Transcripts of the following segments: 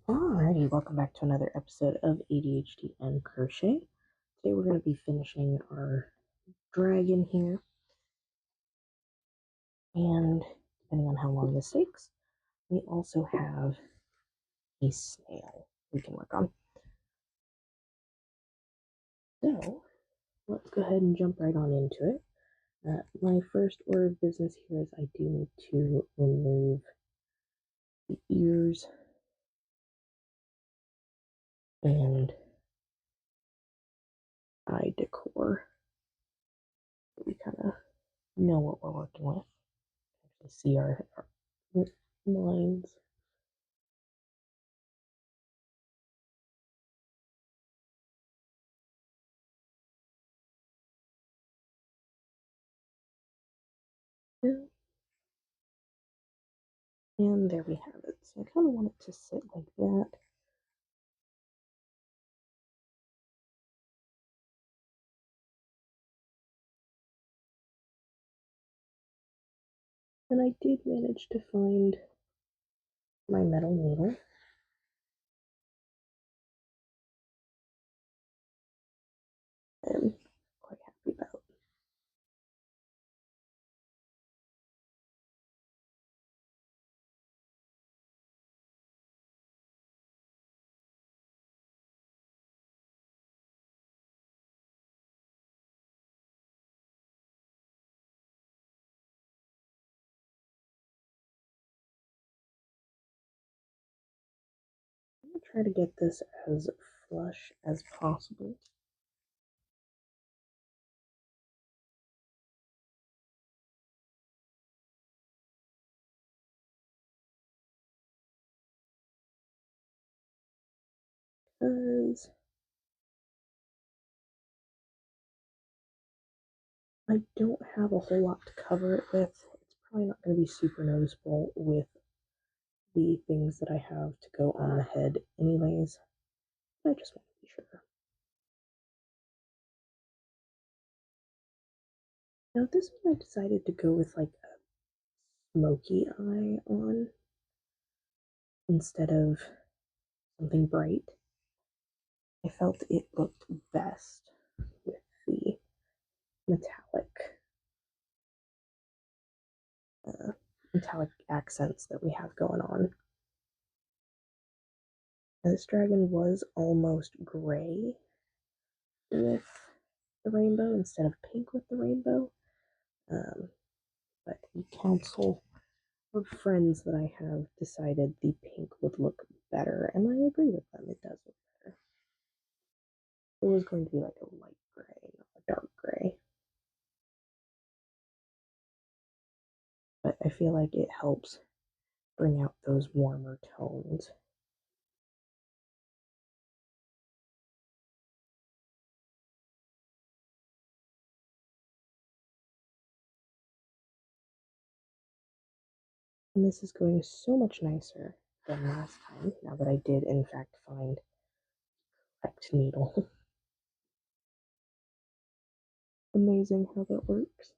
Alrighty, welcome back to another episode of ADHD and Crochet. Today we're going to be finishing our dragon here, and depending on how long this takes, we also have a snail we can work on. So, let's go ahead and jump right on into it. My first order of business here is I do need to remove the ears and eye decor. We kind of know what we're working with. Actually see our lines. And there we have it. So I kind of want it to sit like that. And I did manage to find my metal needle. I'm quite happy about. I'm going to try to get this as flush as possible. Because I don't have a whole lot to cover it with. It's probably not going to be super noticeable with the things that I have to go on the head anyways. But I just want to be sure. Now this one I decided to go with like a smoky eye on instead of something bright. I felt it looked best with the metallic metallic accents that we have going on. Now, this dragon was almost gray with the rainbow instead of pink with the rainbow, but the council of friends that I have decided the pink would look better, and I agree with them. It does look better. It was going to be like a light gray, not a dark gray. But I feel like it helps bring out those warmer tones. And this is going so much nicer than last time, now that I did in fact find the correct needle. Amazing how that works.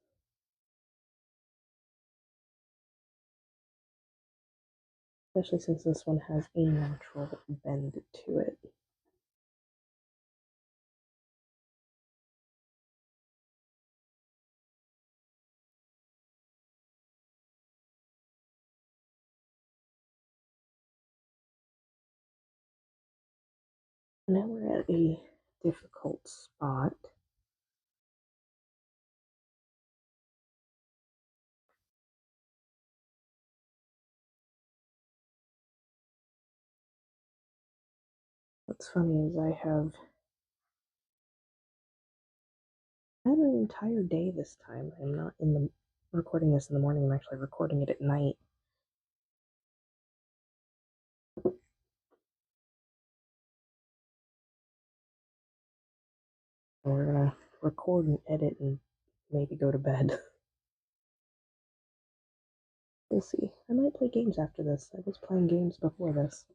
Especially since this one has a natural bend to it. Now we're at a difficult spot. What's funny is I have had an entire day this time. I'm not recording this in the morning, I'm actually recording it at night. And we're gonna record and edit and maybe go to bed. We'll see. I might play games after this. I was playing games before this.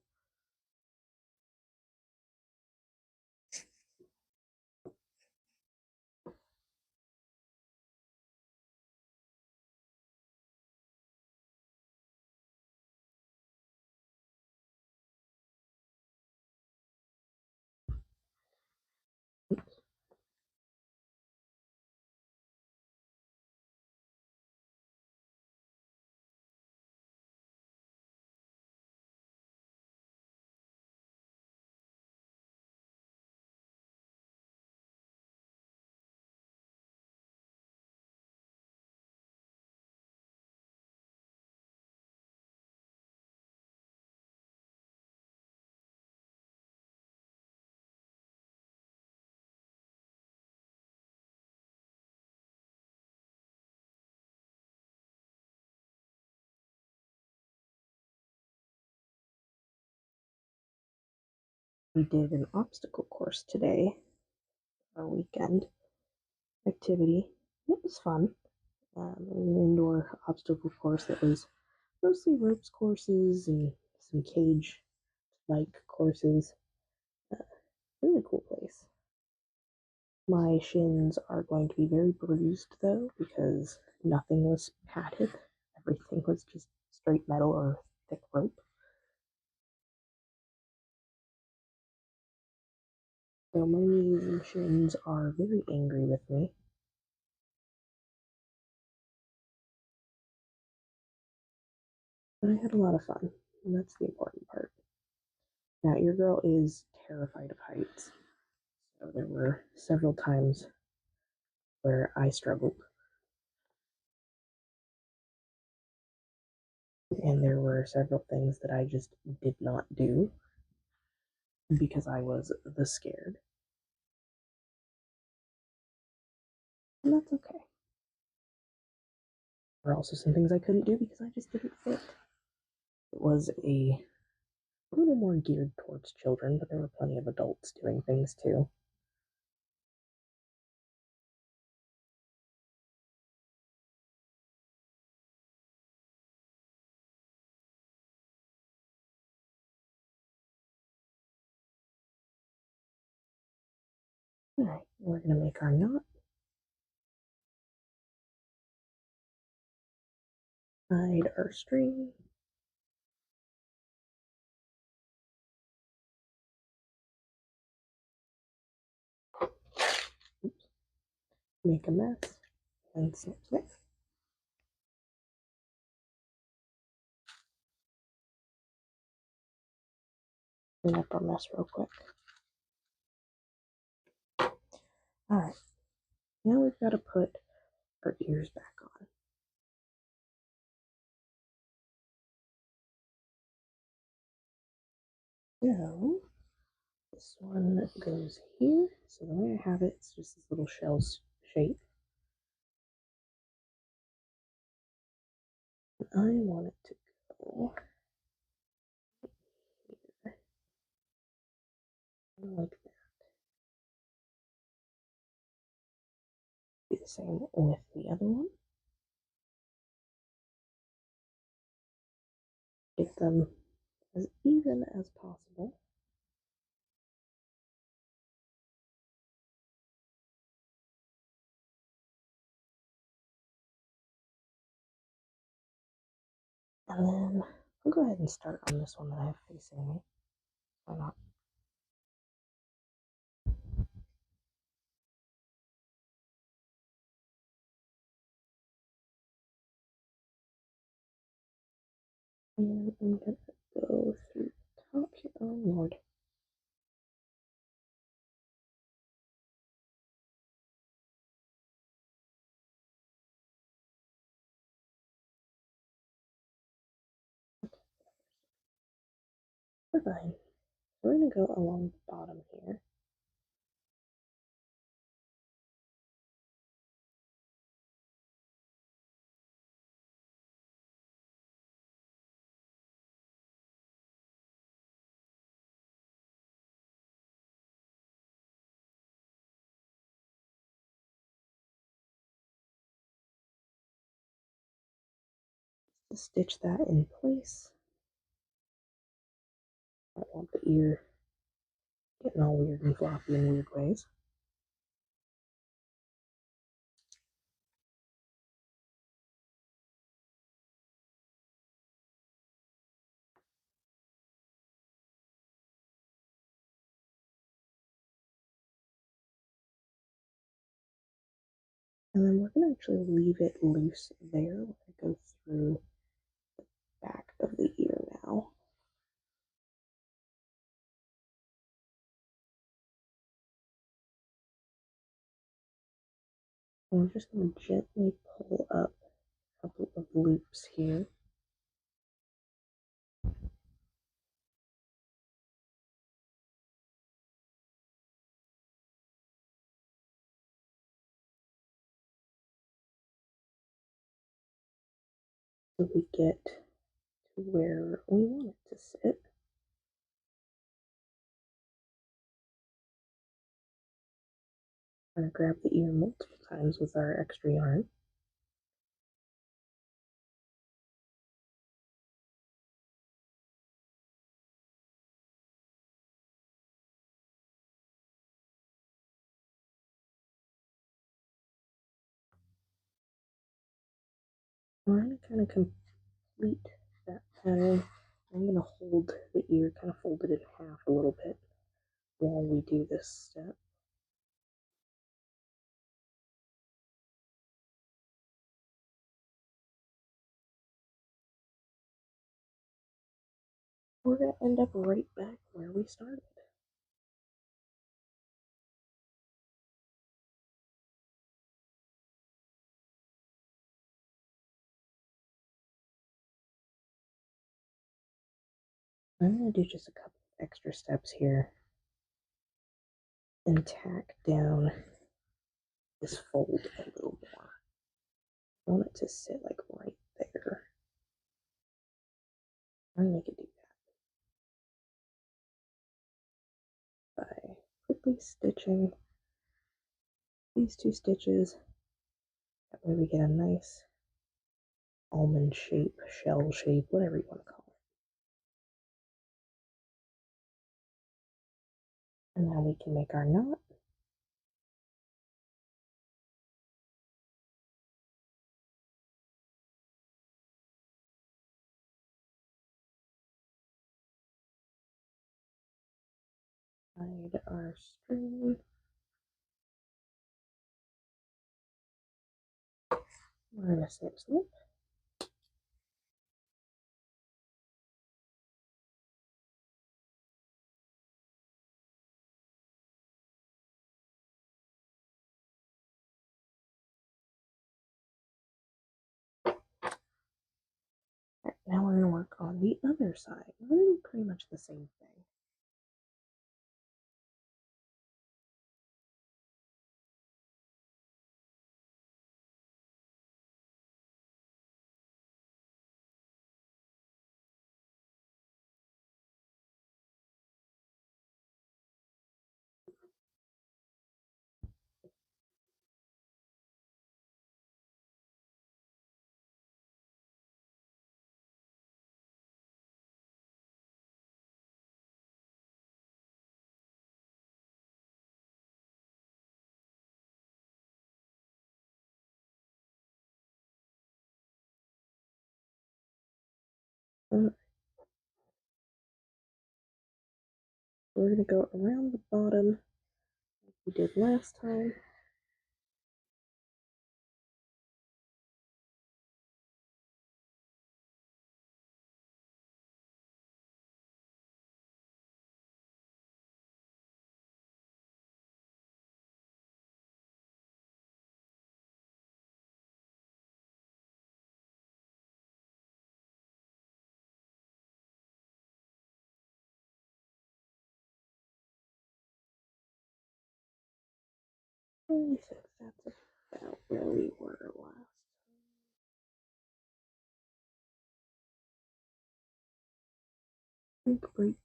We did an obstacle course today, our weekend activity. It was fun. An indoor obstacle course that was mostly ropes courses and some cage-like courses. Really cool place. My shins are going to be very bruised though because nothing was padded. Everything was just straight metal or thick rope. So my knees and shins are very angry with me. But I had a lot of fun, and that's the important part. Now, your girl is terrified of heights, so there were several times where I struggled, and there were several things that I just did not do because I was the scared, and that's okay. There were also some things I couldn't do because I just didn't fit. It was a little more geared towards children, but there were plenty of adults doing things too. Alright, we're going to make our knot, hide our string, make a mess, and snip snip. Clean up our mess real quick. Alright, now we've got to put our ears back on. So, this one goes here. So the way I have it, it's just this little shell shape. I want it to go here, like that. Do the same with the other one. Get them as even as possible. And then I'll go ahead and start on this one that I have facing me. Why not? And I'm gonna go through the top here. Oh Lord. We're fine. We're gonna go along the bottom here. To stitch that in place. I don't want the ear getting all weird and floppy in weird ways. And then we're going to actually leave it loose there. We're going to go through the back of the ear now. And we're just going to gently pull up a couple of loops here. So we get to where we want it to sit. We're going to grab the ear multiple times with our extra yarn. We're going to kind of complete that pattern. I'm going to hold the ear, kind of fold it in half a little bit while we do this step. We're going to end up right back where we started. I'm going to do just a couple of extra steps here and tack down this fold a little more. I want it to sit like right there. I'm going to make it do that by quickly stitching these two stitches. That way we get a nice almond shape, shell shape, whatever you want to call it. And now we can make our knot. Hide our string. We're going to snip snip. Right, now we're going to work on the other side. We're going to do pretty much the same thing. We're going to go around the bottom like we did last time. I think that's about where we were last. Break.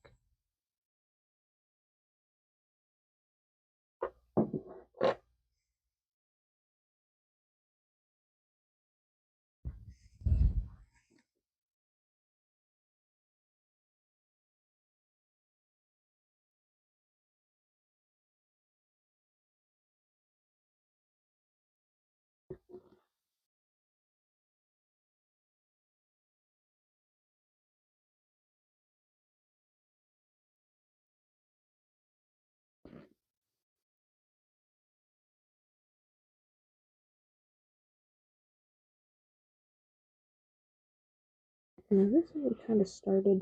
Now this one we kind of started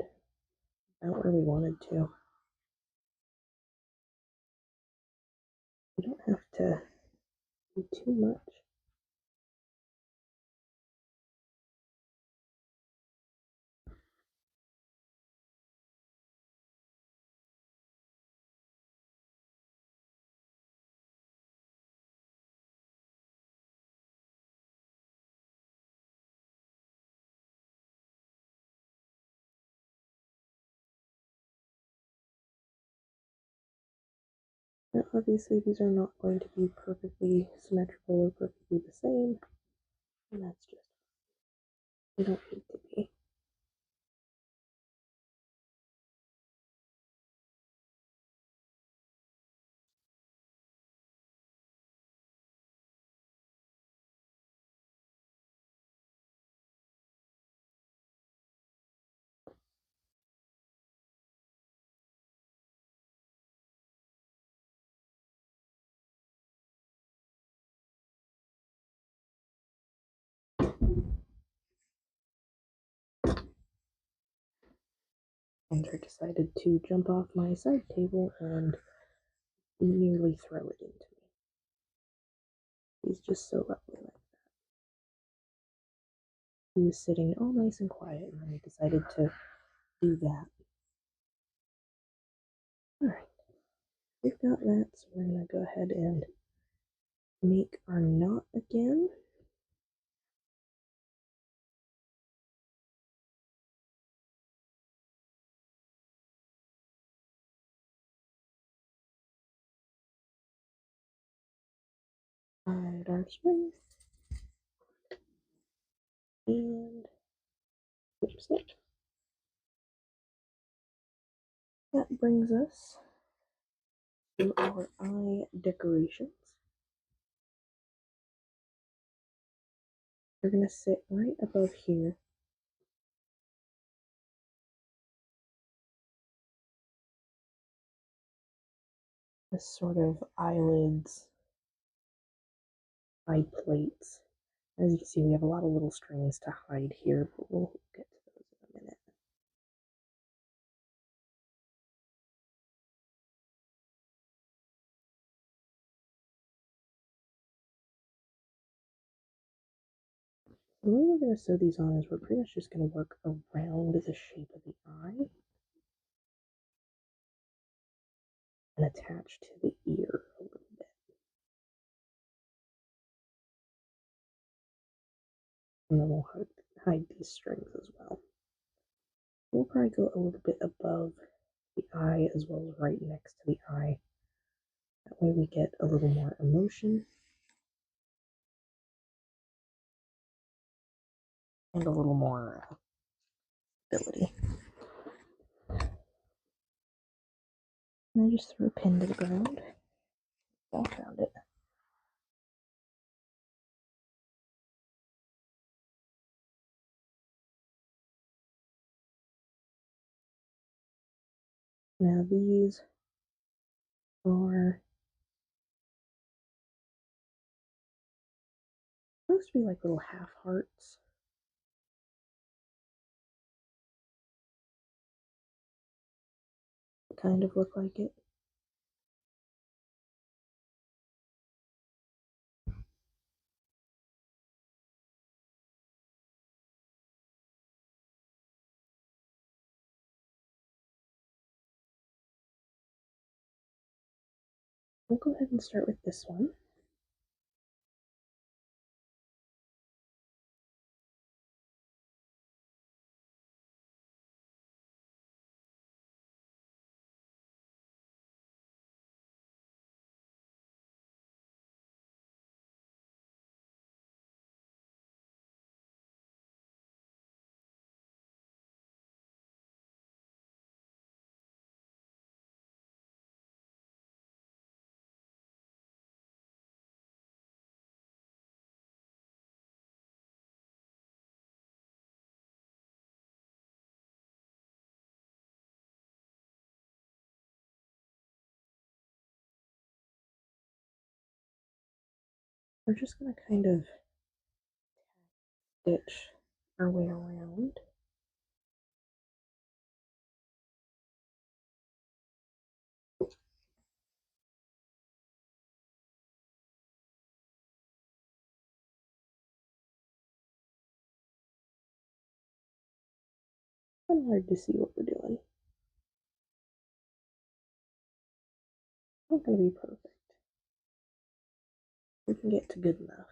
about where we wanted to. We don't have to do too much. Now, obviously, these are not going to be perfectly symmetrical or perfectly the same, and that's just, they don't need to be. And I decided to jump off my side table and nearly throw it into me. He's just so lovely like that. He was sitting all nice and quiet, and then he decided to do that. Alright, we've got that, so we're going to go ahead and make our knot again. Hide our string. And oops, that brings us to our eye decorations. They're going to sit right above here. This sort of eyelids, eye plates. As you can see, we have a lot of little strings to hide here, but we'll get to those in a minute. The way we're going to sew these on is we're pretty much just going to work around the shape of the eye and attach to the ear a little bit. And then we'll hide these strings as well. We'll probably go a little bit above the eye as well as right next to the eye. That way we get a little more emotion and a little more ability. And I just threw a pin to the ground. I found it. Now these are supposed to be like little half hearts. They kind of look like it. We'll go ahead and start with this one. We're just going to kind of stitch our way around. Kind of hard to see what we're doing. Not going to be perfect. We can get to good enough.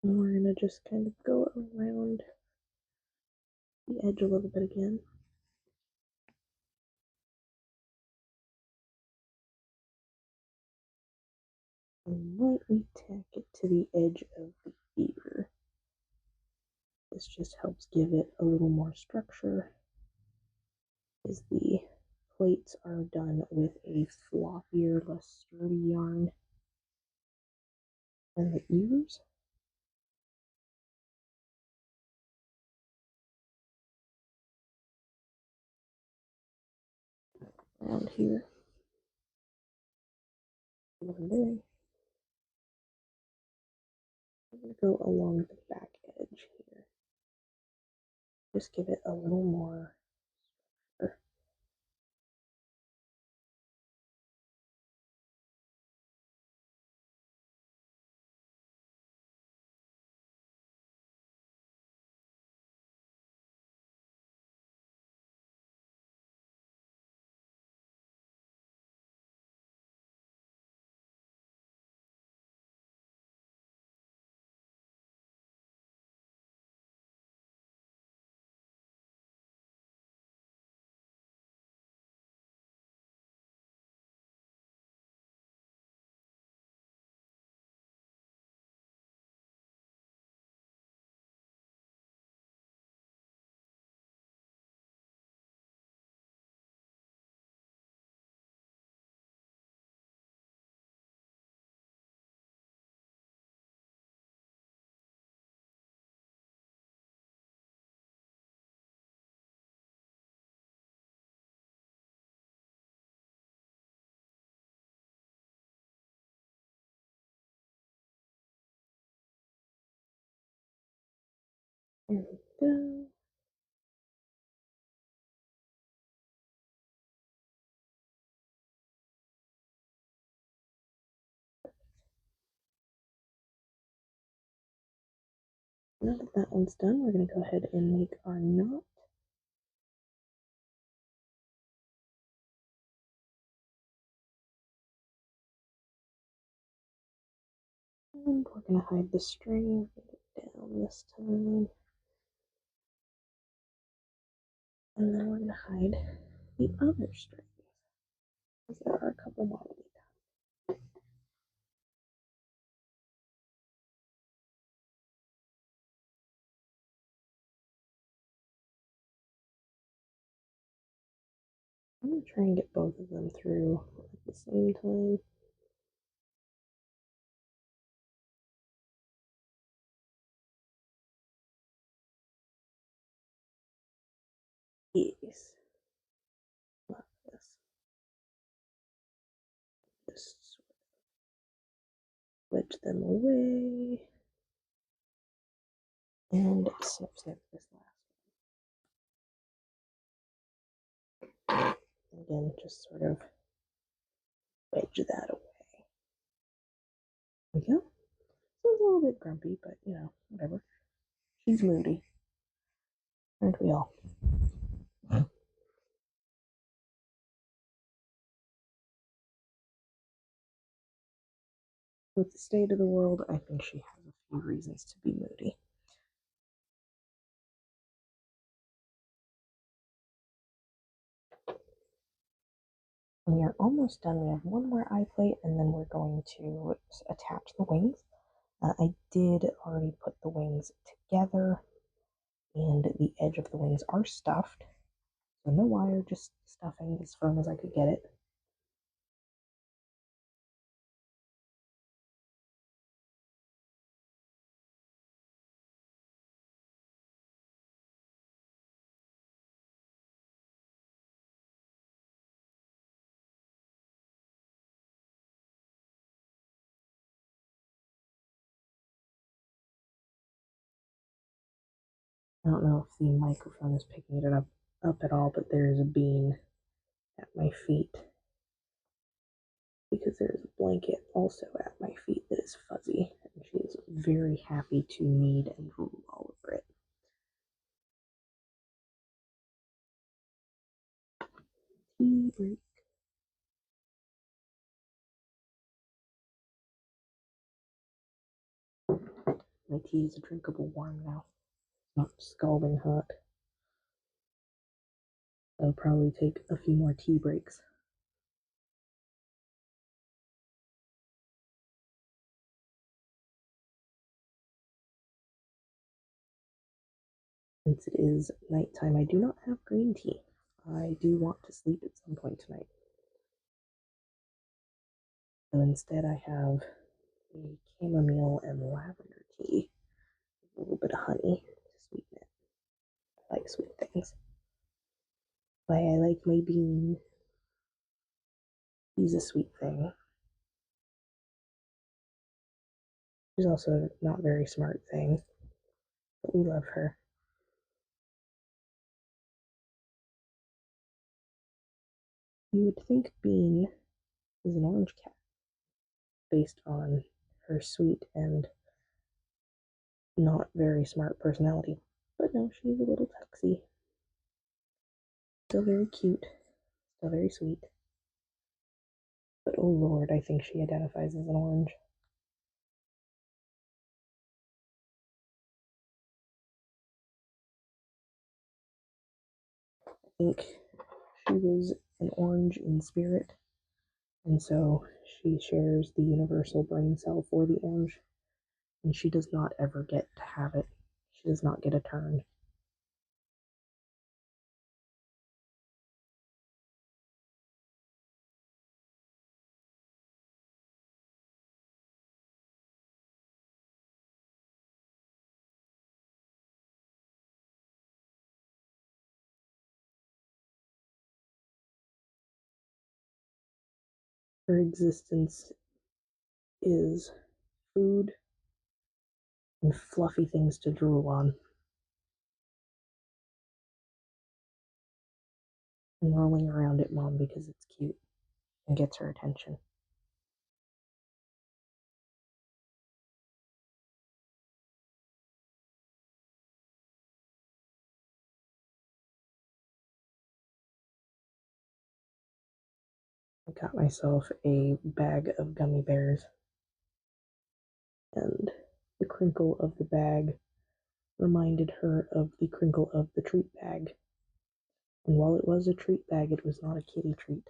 And we're going to just kind of go around the edge a little bit again. And lightly tack it to the edge of the ear. This just helps give it a little more structure, as the plates are done with a floppier, less sturdy yarn than the ears. Around here. One day. I'm going to go along the back edge here. Just give it a little more structure. There we go. Now that that one's done, we're going to go ahead and make our knot. And we're going to hide the string, get it down this time. And then we're going to hide the other strings, because there are a couple more to be done. I'm going to try and get both of them through at the same time. Yes. Love this. Just wedge them away. And snip, snip this last one. Again, just sort of wedge that away. There we go. So it's a little bit grumpy, but you know, whatever. She's moody. Aren't we all? With the state of the world, I think she has a few reasons to be moody. We are almost done. We have one more eye plate, and then we're going to attach the wings. I did already put the wings together, and the edge of the wings are stuffed. So no wire, just stuffing as firm as I could get it. I don't know if the microphone is picking it up at all, but there is a bean at my feet, because there is a blanket also at my feet that is fuzzy, and she is very happy to knead and drool all over it. Tea break. My tea is drinkable warm now, not scalding hot. I'll probably take a few more tea breaks. Since it is nighttime, I do not have green tea. I do want to sleep at some point tonight. So instead, I have a chamomile and lavender tea, a little bit of honey to sweeten it. I like sweet things. Why I like my bean. He's a sweet thing. She's also a not very smart thing, but we love her. You would think Bean is an orange cat based on her sweet and not very smart personality. But no, she's a little tuxie. Still very cute, still very sweet. But oh lord, I think she identifies as an orange. I think she was an orange in spirit, and so she shares the universal brain cell for the orange, and she does not ever get to have it. She does not get a turn. Her existence is food and fluffy things to drool on, and rolling around at mom because it's cute and gets her attention. I got myself a bag of gummy bears, and the crinkle of the bag reminded her of the crinkle of the treat bag. And while it was a treat bag, it was not a kitty treat.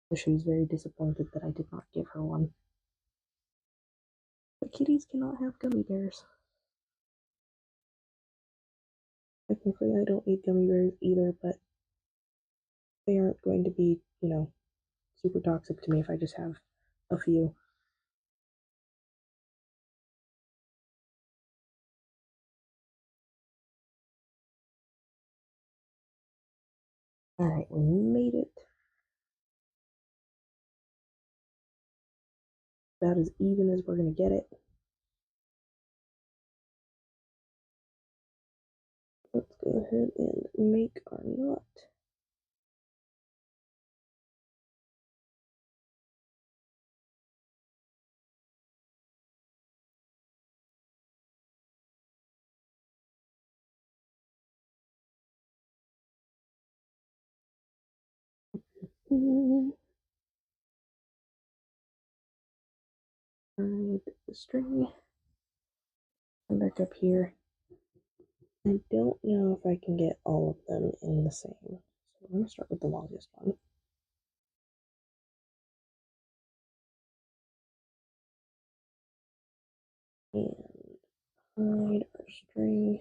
So she was very disappointed that I did not give her one. But kitties cannot have gummy bears. Technically, I don't eat gummy bears either, but they aren't going to be, super toxic to me if I just have a few. Alright, we made it. About as even as we're going to get it. Let's go ahead and make our knot. Find the string. Come back up here. I don't know if I can get all of them in the same. So I'm going to start with the longest one. And hide our string.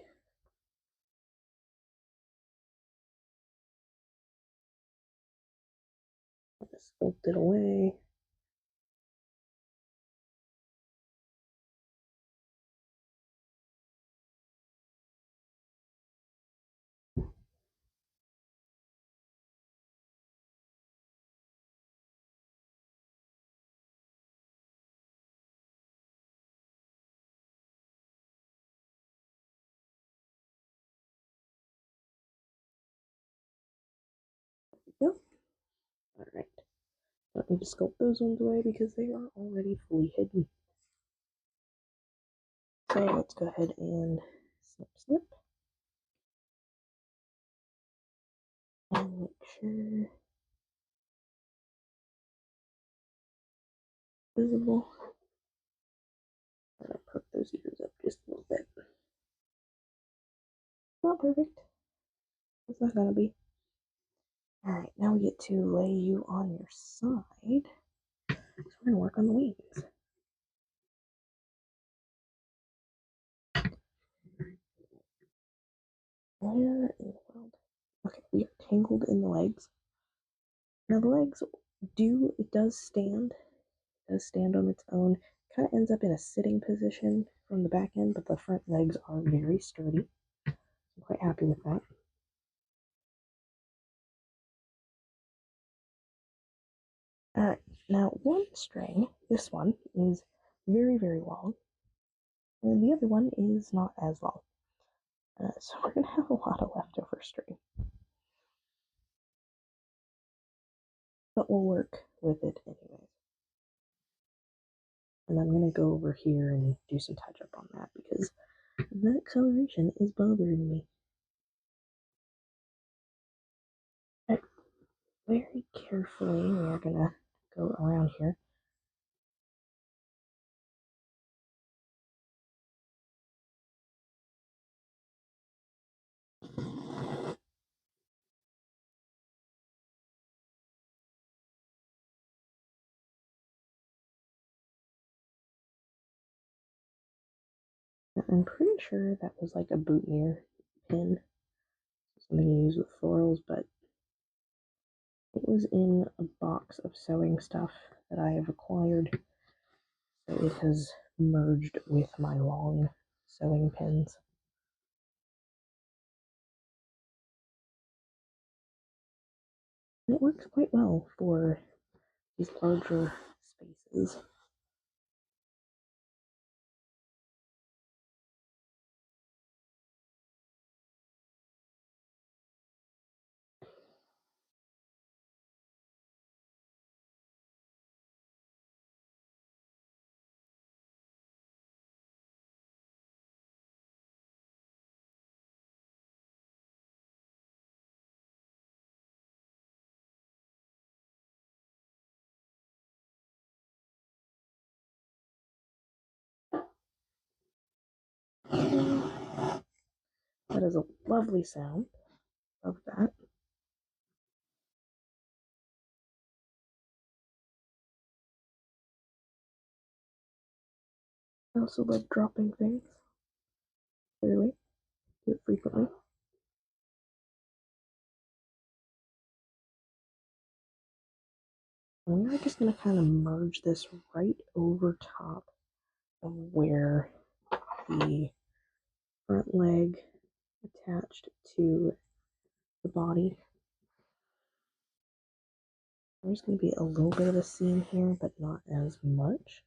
Sculpt it away. There we go. Alright. Don't need to sculpt those ones away because they are already fully hidden. So let's go ahead and snip snip. And make sure visible. I'm gonna perk those ears up just a little bit. Not perfect. It's not gonna be. Alright, now we get to lay you on your side. So we're gonna work on the wings. Where in the world? Okay, we are tangled in the legs. Now the legs it does stand. It does stand on its own. Kind of ends up in a sitting position from the back end, but the front legs are very sturdy. I'm quite happy with that. Now one string, this one, is very, very long, and the other one is not as long. So we're going to have a lot of leftover string. But we'll work with it anyways. And I'm going to go over here and do some touch up on that because that coloration is bothering me. Right. Very carefully, we are going to go around here. I'm pretty sure that was like a boutonniere pin, something you use with florals, but it was in a box of sewing stuff that I have acquired, so it has merged with my long sewing pins. And it works quite well for these larger spaces. That is a lovely sound. Love that. I also love dropping things. Clearly, do it frequently. And we're just going to kind of merge this right over top of where the front leg attached to the body. There's going to be a little bit of a seam here, but not as much.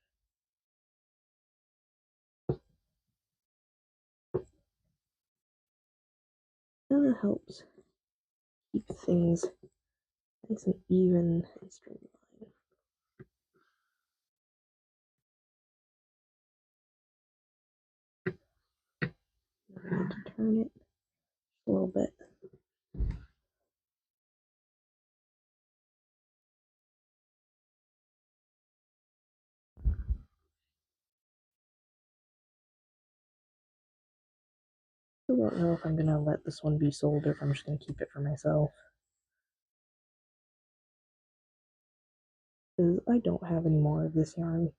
And it helps keep things nice and even and streamlined. I need to turn it a little bit. I don't know if I'm going to let this one be sold or if I'm just going to keep it for myself. Because I don't have any more of this yarn.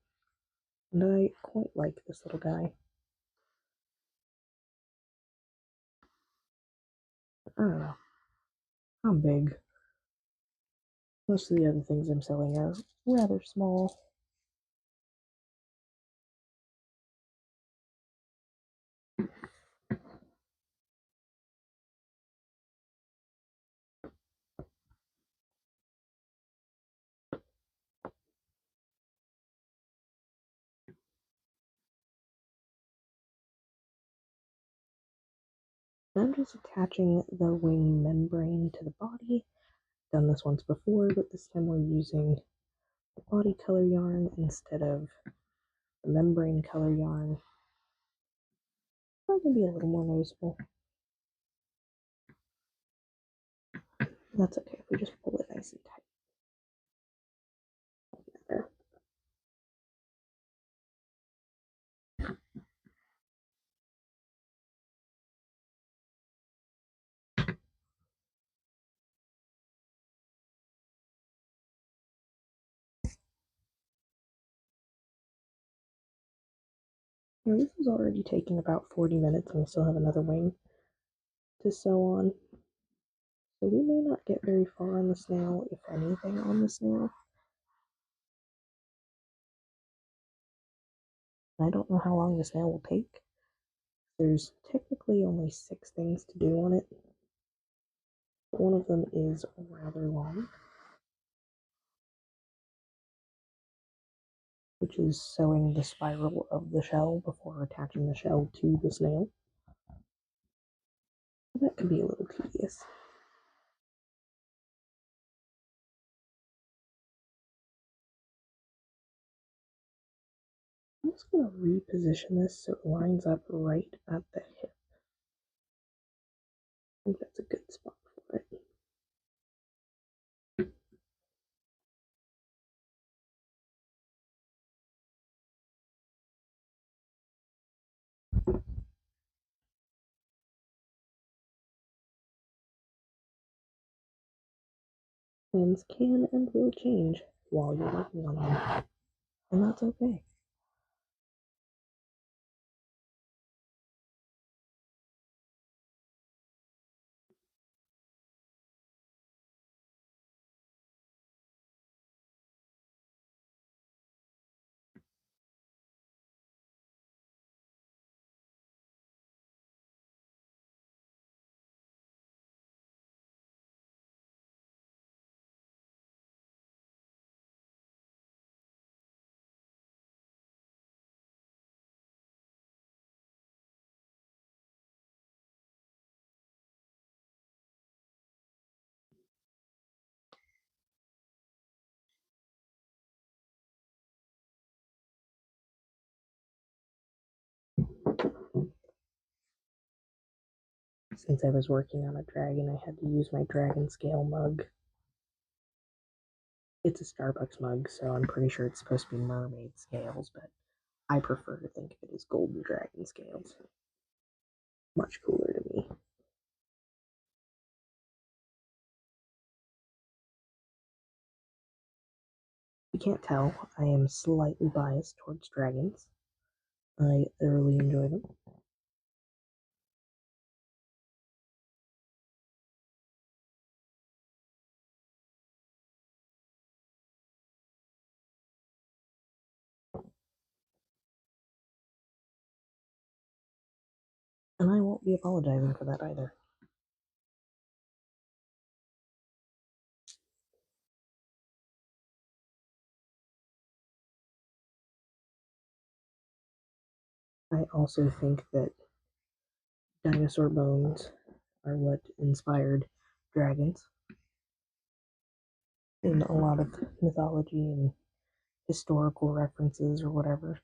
And I quite like this little guy. I don't know. I'm big. Most of the other things I'm selling are rather small. I'm just attaching the wing membrane to the body. Done this once before, but this time we're using the body color yarn instead of the membrane color yarn. That can be a little more noticeable. That's okay if we just pull it nice and tight. There. Now this is already taking about 40 minutes and we still have another wing to sew on. So we may not get very far on the snail, if anything, on the snail. I don't know how long the snail will take. There's technically only 6 things to do on it. One of them is rather long, which is sewing the spiral of the shell before attaching the shell to the snail. That can be a little tedious. I'm just going to reposition this so it lines up right at the hip. I think that's a good spot for it. Plans can and will change while you're working on them, and that's okay. Since I was working on a dragon, I had to use my dragon scale mug. It's a Starbucks mug, so I'm pretty sure it's supposed to be mermaid scales, but I prefer to think of it as golden dragon scales. Much cooler to me. You can't tell, I am slightly biased towards dragons. I thoroughly enjoy them. And I won't be apologizing for that either. I also think that dinosaur bones are what inspired dragons in a lot of mythology and historical references or whatever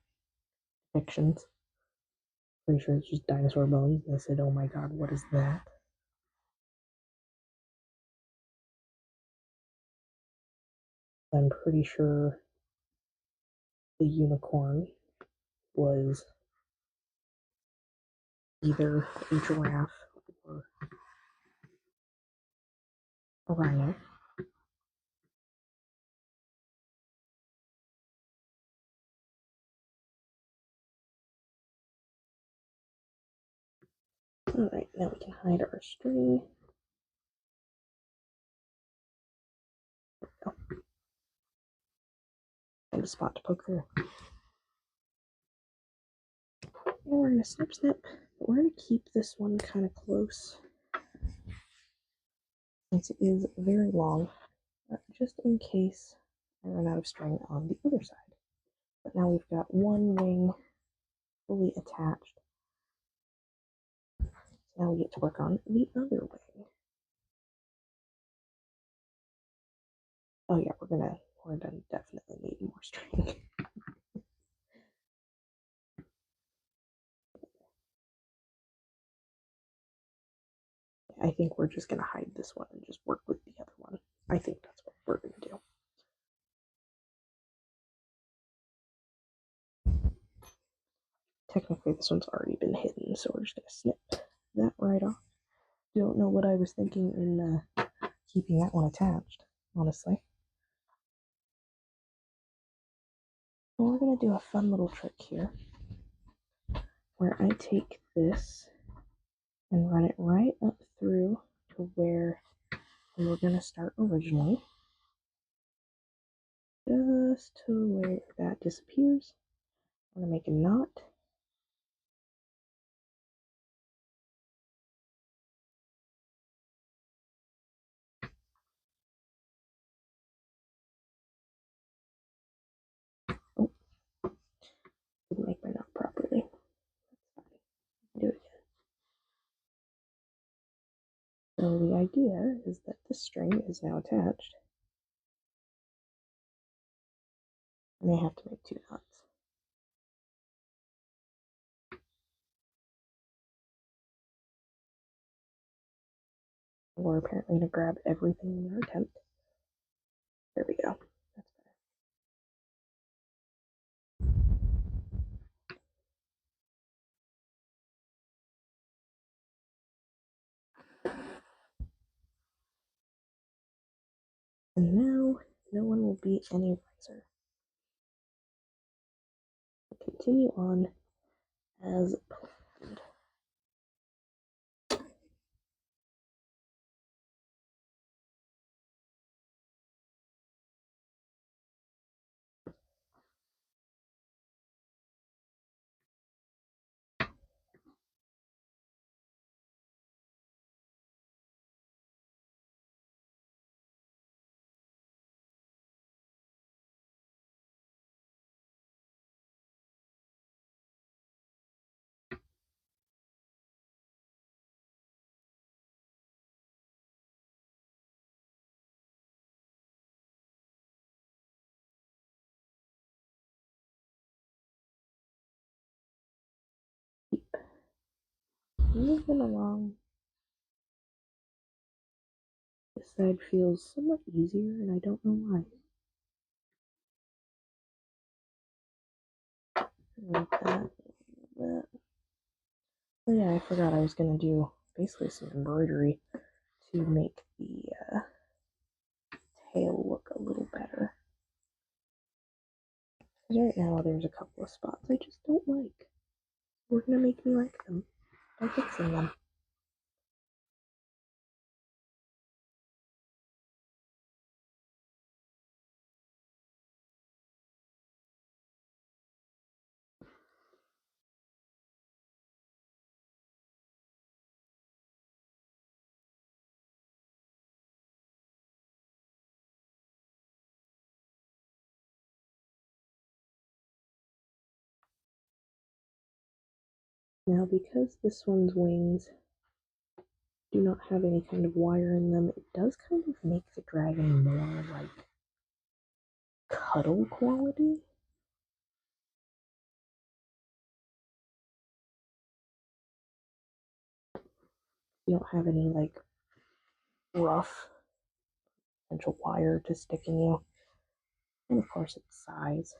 fictions. Pretty sure it's just dinosaur bones. They said, "Oh my god, what is that?" I'm pretty sure the unicorn was either a giraffe or a rhino. Alright, now we can hide our string. Oh, find a spot to poke through. And we're going to snip snip, but we're going to keep this one kind of close since it is very long, just in case I run out of string on the other side. But now we've got one wing fully attached. So now we get to work on the other wing. Oh yeah, we're gonna definitely need more string. I think we're just gonna hide this one and just work with the other one. I think that's what we're gonna do. Technically, this one's already been hidden, so we're just gonna snip that right off. Don't know what I was thinking in keeping that one attached, honestly. Well, we're gonna do a fun little trick here. where I take this and run it right up through to where we were going to start originally, just to where that disappears. I'm going to make a knot. Oh, didn't make my knot properly. Do it again. So the idea is that this string is now attached, and I have to make 2 knots. We're apparently going to grab everything in our attempt. There we go. That's better. And now, no one will be any wiser. Continue on as planned. Keep moving along. This side feels somewhat easier, and I don't know why. Like that. Oh yeah, I forgot I was going to do basically some embroidery to make the tail look a little better. Because right now there's a couple of spots I just don't like. We're going to make me like them by fixing them. Now, because this one's wings do not have any kind of wire in them, it does kind of make the dragon more like cuddle quality. You don't have any like rough potential wire to stick in you. And of course, its size.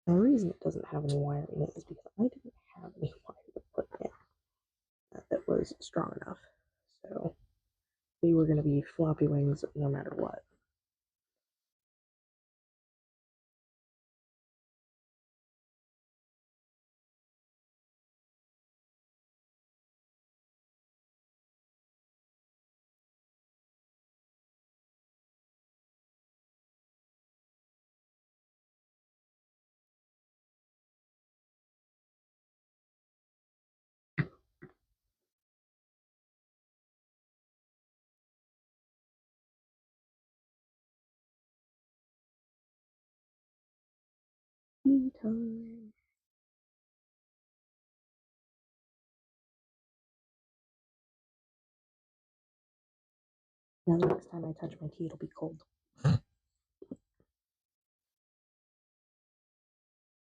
And the reason it doesn't have any wire in it is because I didn't have any wire to put in it that was strong enough. So they were going to be floppy wings no matter what. Time. Now the next time I touch my tea, it'll be cold.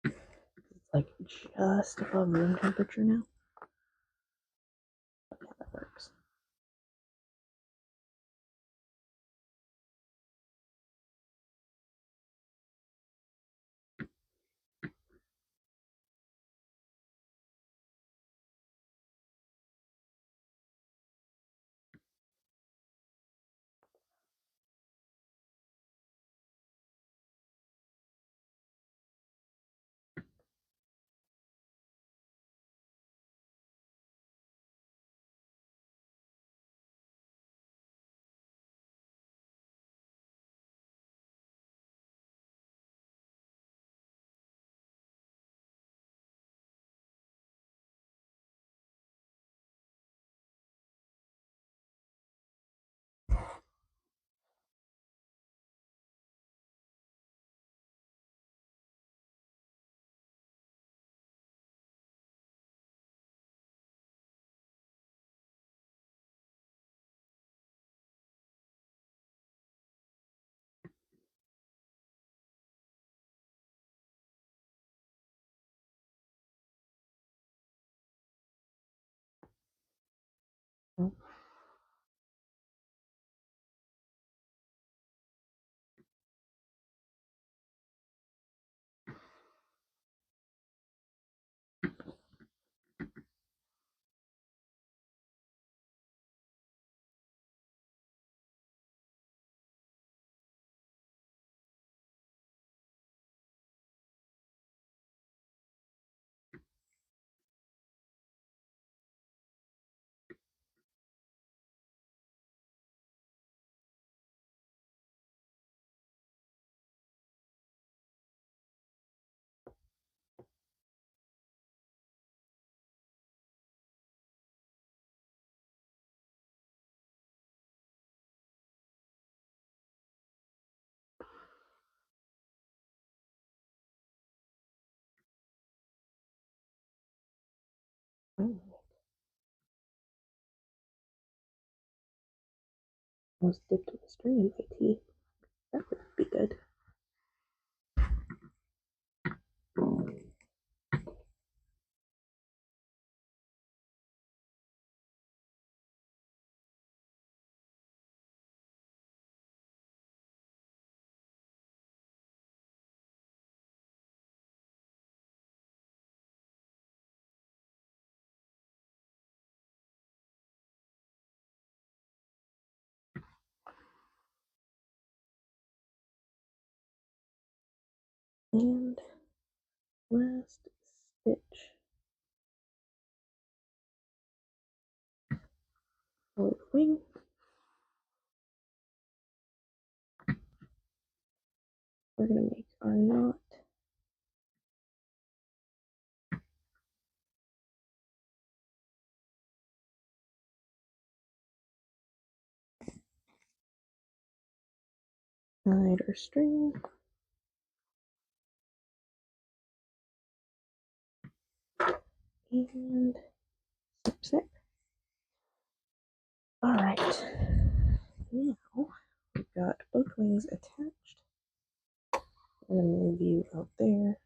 It's like just above room temperature now. Yeah, that works. Alright. Almost dipped a string in my tea. That would be good. And last stitch. Forward wing. We're going to make our knot. Hide our string. And zip zip. Alright. Now we've got both wings attached. I'm going to move you out there.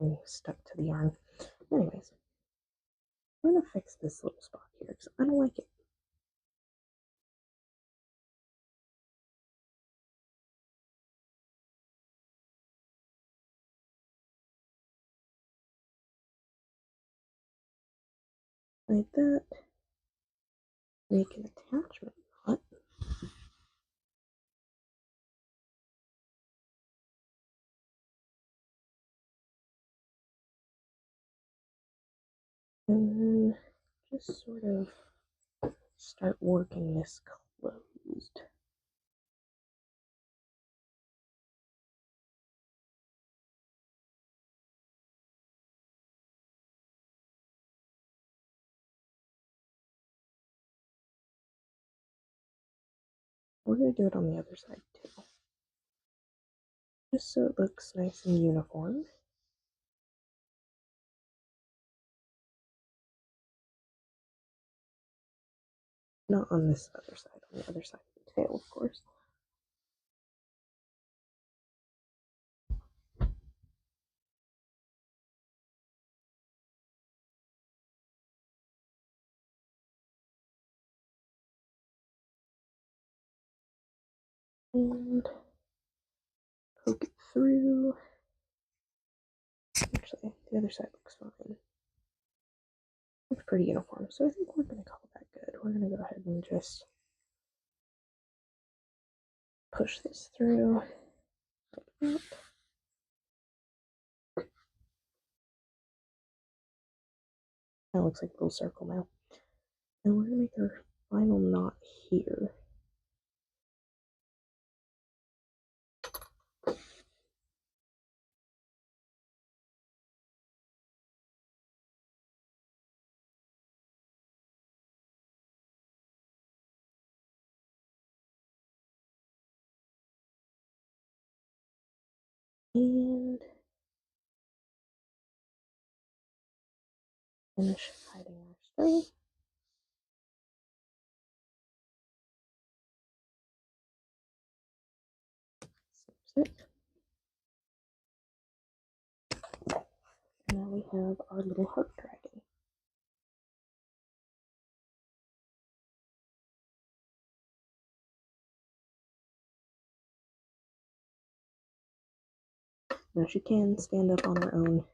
And stuck to the yarn. Anyways, I'm going to fix this little spot here because I don't like it. Like that. Make an attachment knot. And then just sort of start working this closed. We're going to do it on the other side too. Just so it looks nice and uniform. Not on this other side, on the other side of the tail, of course. And poke it through. Actually, the other side looks fine. Looks pretty uniform, so I think we're going to call that good. We're going to go ahead and just push this through like that. That looks like a little circle now. And we're going to make our final knot here. And finish hiding our string. Zip. Now we have our little heart dragon. Now she can stand up on her own.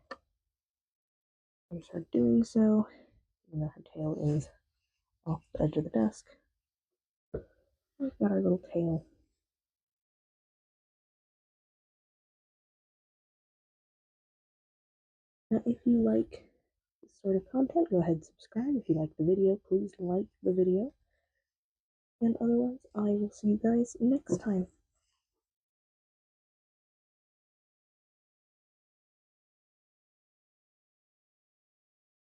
I'm going to start doing so. Even though her tail is off the edge of the desk. We've got our little tail. Now, if you like this sort of content, go ahead and subscribe. If you like the video, please like the video. And otherwise, I will see you guys next time.